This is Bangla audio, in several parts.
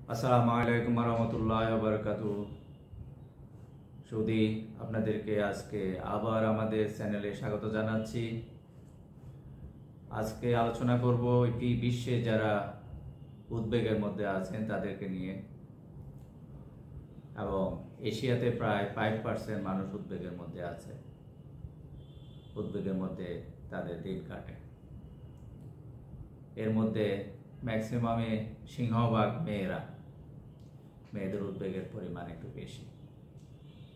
আসসালামু আলাইকুম রহমতুল্লাহ বারকাতু। সুধী, আপনাদেরকে আজকে আবার আমাদের চ্যানেলে স্বাগত জানাচ্ছি। আজকে আলোচনা করব কি বিশ্বে যারা উদ্বেগের মধ্যে আছেন তাদেরকে নিয়ে, এবং এশিয়াতে প্রায় 5% মানুষ উদ্বেগের মধ্যে আছে। উদ্বেগের মধ্যে তাদের দিন কাটে। এর মধ্যে ম্যাক্সিমামে সিংহভাগ মেয়েদের উদ্বেগের পরিমাণ একটু বেশি,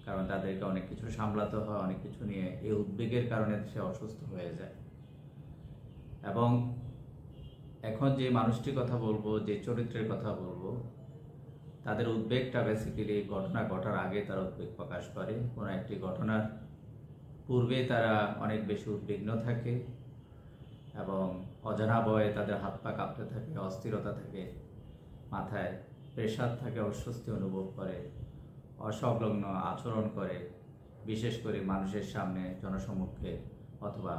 কারণ তাদেরকে অনেক কিছু সামলাতে হয়, অনেক কিছু নিয়ে এই উদ্বেগের কারণে সে অসুস্থ হয়ে যায়। এবং এখন যে মানুষটির কথা বলবো, যে চরিত্রের কথা বলবো, তাদের উদ্বেগটা বেসিক্যালি ঘটনা ঘটার আগে তারা উদ্বেগ প্রকাশ করে। কোনো একটি ঘটনার পূর্বে তারা অনেক বেশি উদ্বিগ্ন থাকে এবং অজানা ভয়ে তাদের হাত পা কাঁপতে থাকে, অস্থিরতা থাকে, মাথায় প্রেশার থাকে, অস্বস্তি অনুভব করে, অসংলগ্ন আচরণ করে, বিশেষ করে মানুষের সামনে, জনসম্মুখে অথবা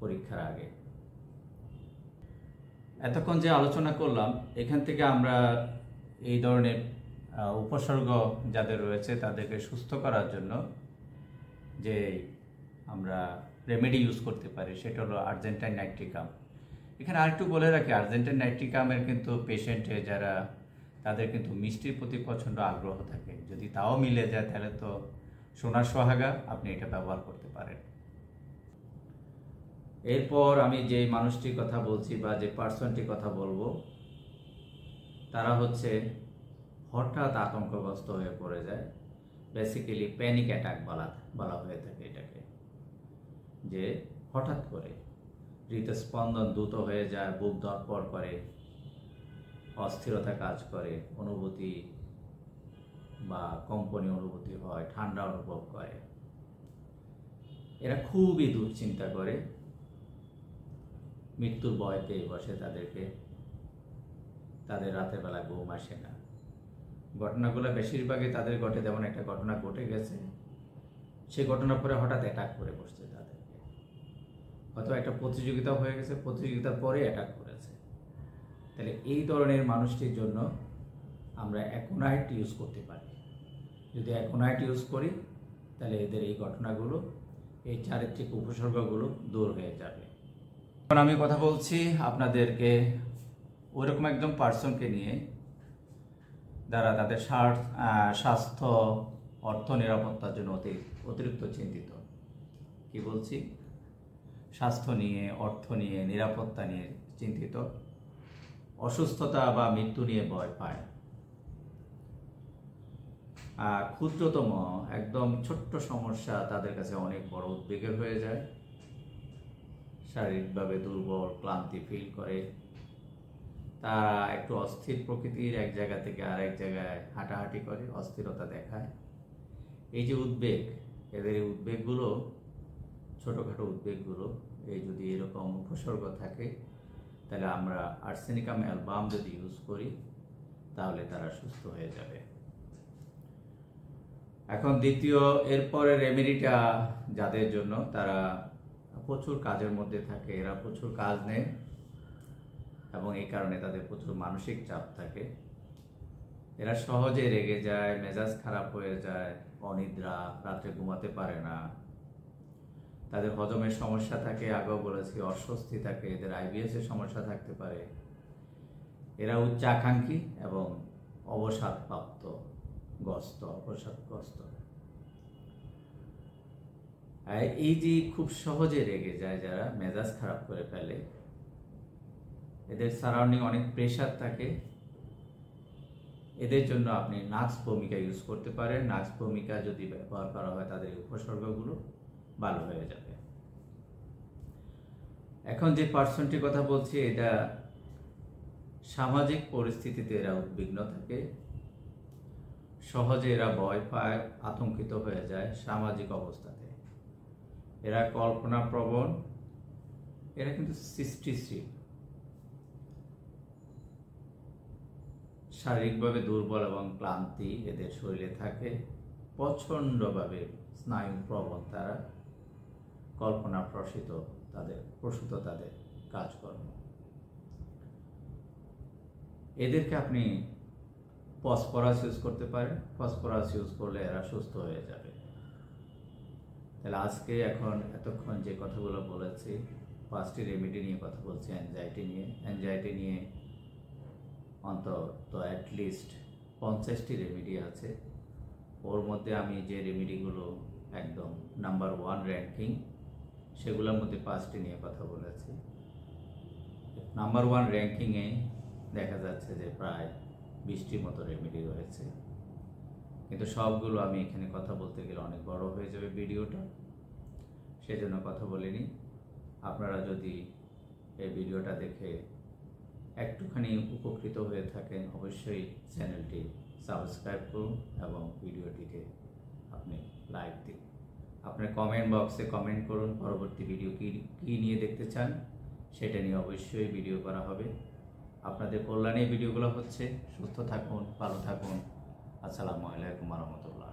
পরীক্ষার আগে। এতক্ষণ যে আলোচনা করলাম, এখান থেকে আমরা এই ধরনের উপসর্গ যাদের রয়েছে তাদেরকে সুস্থ করার জন্য যে আমরা রেমেডি ইউজ করতে পারি সেটা হলো আর্জেন্টাইন নাইট্রিকাম। এখানে আরেকটু বলে রাখি, আর্জেন্টাইন নাইট্রিকামের কিন্তু পেশেন্টে যারা, তাদের কিন্তু মিষ্টির প্রতি প্রচণ্ড আগ্রহ থাকে। যদি তাও মিলে যায় তাহলে তো সোনার সোহাগা, আপনি এটা ব্যবহার করতে পারেন। এরপর আমি যে মানুষটির কথা বলছি বা যে পার্সনটির কথা বলবো, তারা হচ্ছে হঠাৎ আতঙ্কগ্রস্ত হয়ে পড়ে যায়। বেসিক্যালি প্যানিক অ্যাটাক বলা হয়ে থাকে এটাকে, যে হঠাৎ করে হৃদস্পন্দন দ্রুত হয়ে যায়, বুক ধড়ফড় করে, অস্থিরতা কাজ করে, অনুভূতি বা কম্পনি অনুভূতি হয়, ঠান্ডা অনুভব করে। এরা খুবই দুশ্চিন্তা করে, মৃত্যুর ভয় পেয়ে বসে তাদেরকে, তাদের রাতের বেলা ঘুম আসে না। ঘটনাগুলো বেশিরভাগই তাদের ঘটে, যেমন একটা ঘটনা ঘটে গেছে, সেই ঘটনার পরে হঠাৎ অ্যাটাক করে বসছে তাদেরকে, হয়তো একটা প্রতিযোগিতা হয়ে গেছে, প্রতিযোগিতার পরে অ্যাটাক করেছে। তাহলে এই ধরনের মানুষটির জন্য আমরা অ্যাকোনাইট ইউজ করতে পারি। যদি অ্যাকোনাইট ইউজ করি তাহলে এদের এই ঘটনাগুলো, এই চারিত্রিক উপসর্গগুলো দূর হয়ে যাবে। এখন আমি কথা বলছি আপনাদেরকে ওইরকম একজন পার্সনকে নিয়ে যারা তাদের স্বাস্থ্য, অর্থ নিরাপত্তার জন্য অতিরিক্ত চিন্তিত। কি বলছি? স্বাস্থ্য নিয়ে, অর্থ নিয়ে, নিরাপত্তা নিয়ে চিন্তিত, অসুস্থতা বা মৃত্যু নিয়ে ভয় পায়। ক্ষুদ্রতম একদম ছোট্ট সমস্যা তাদের কাছে অনেক বড় উদ্বেগের হয়ে যায়। শারীরিকভাবে দুর্বল, ক্লান্তি ফিল করে, তারা একটু অস্থির প্রকৃতির, এক জায়গা থেকে আরেক জায়গায় হাঁটাহাঁটি করে, অস্থিরতা দেখায়। এই যে উদ্বেগ, এদের এই উদ্বেগগুলো, ছোটোখাটো উদ্বেগগুলো, এই যদি এরকম উপসর্গ থাকে তাহলে আমরা আর্সেনিকাম অ্যালবাম যদি ইউজ করি তাহলে তারা সুস্থ হয়ে যাবে। এখন দ্বিতীয়, এরপরে রেমেডিটা যাদের জন্য, তারা প্রচুর কাজের মধ্যে থাকে, এরা প্রচুর কাজ নেয় এবং এই কারণে তাদের প্রচুর মানসিক চাপ থাকে। এরা সহজে রেগে যায়, মেজাজ খারাপ হয়ে যায়, অনিদ্রা, রাত্রে ঘুমাতে পারে না, তাদের হজমের সমস্যা থাকে, আগেও বলেছি, অস্বস্তি থাকে, এদের আইবিএস এর সমস্যা থাকতে পারে। এরা উচ্চাকাঙ্ক্ষী এবং অবসাদপ্রাপ্ত অবসাদগ্রস্ত। এই যে খুব সহজে রেগে যায়, যারা মেজাজ খারাপ করে ফেলে, এদের সারাউন্ডিং অনেক প্রেশার থাকে। এদের জন্য আপনি নাক্স ভূমিকা ইউজ করতে পারেন। নাক্স ভূমিকা যদি ব্যবহার করা হয় তাদের উপসর্গগুলো ভালো হয়ে যাবে। এখন যে পার্সনটির কথা বলছি, এটা সামাজিক পরিস্থিতিতে এরা উদ্বিগ্ন থাকে, সহজে এরা ভয় পায়, আতঙ্কিত হয়ে যায় সামাজিক অবস্থাতে। এরা কল্পনা প্রবণ, এরা কিন্তু সৃষ্টিশীল। শারীরিকভাবে দুর্বল এবং ক্লান্তি এদের শরীরে থাকে, প্রচণ্ডভাবে স্নায়ু প্রবণ তারা, কল্পনা প্রসূত তাদের কাজকর্ম। এদেরকে আপনি ফসফরাস ইউজ করতে পারেন। ফসফরাস ইউজ করলে এরা সুস্থ হয়ে যাবে। তাহলে আজকে এতক্ষণ যে কথাগুলো বলেছি, 5টি রেমেডি নিয়ে কথা বলছি। অ্যাংজাইটি নিয়ে অন্তত অ্যাটলিস্ট 50টি রেমেডি আছে। ওর মধ্যে আমি যে রেমেডিগুলো একদম নাম্বার 1 র্যাঙ্কিং, সেগুলোর মধ্যে 5টি নিয়ে কথা বলেছি। নাম্বার 1 র্যাঙ্কিংয়ে দেখা যাচ্ছে যে প্রায় 20টির মতো রেমেডি রয়েছে, কিন্তু সবগুলো আমি এখানে কথা বলতে গেলে অনেক বড় হয়ে যাবে ভিডিওটা, সেজন্য কথা বলিনি। আপনারা যদি এই ভিডিওটা দেখে একটুখানি উপকৃত হয়ে থাকেন, অবশ্যই চ্যানেলটি সাবস্ক্রাইব করুন এবং ভিডিওটিতে আপনি লাইক দিন। আপনার কমেন্ট বক্সে কমেন্ট করুন পরবর্তী ভিডিও কী নিয়ে দেখতে চান, সেটা নিয়ে অবশ্যই ভিডিও করা হবে। আপনাদের কল্যাণে ভিডিওগুলো হচ্ছে। সুস্থ থাকুন, ভালো থাকুন। আসসালামু আলাইকুম ওয়া রাহমাতুল্লাহ।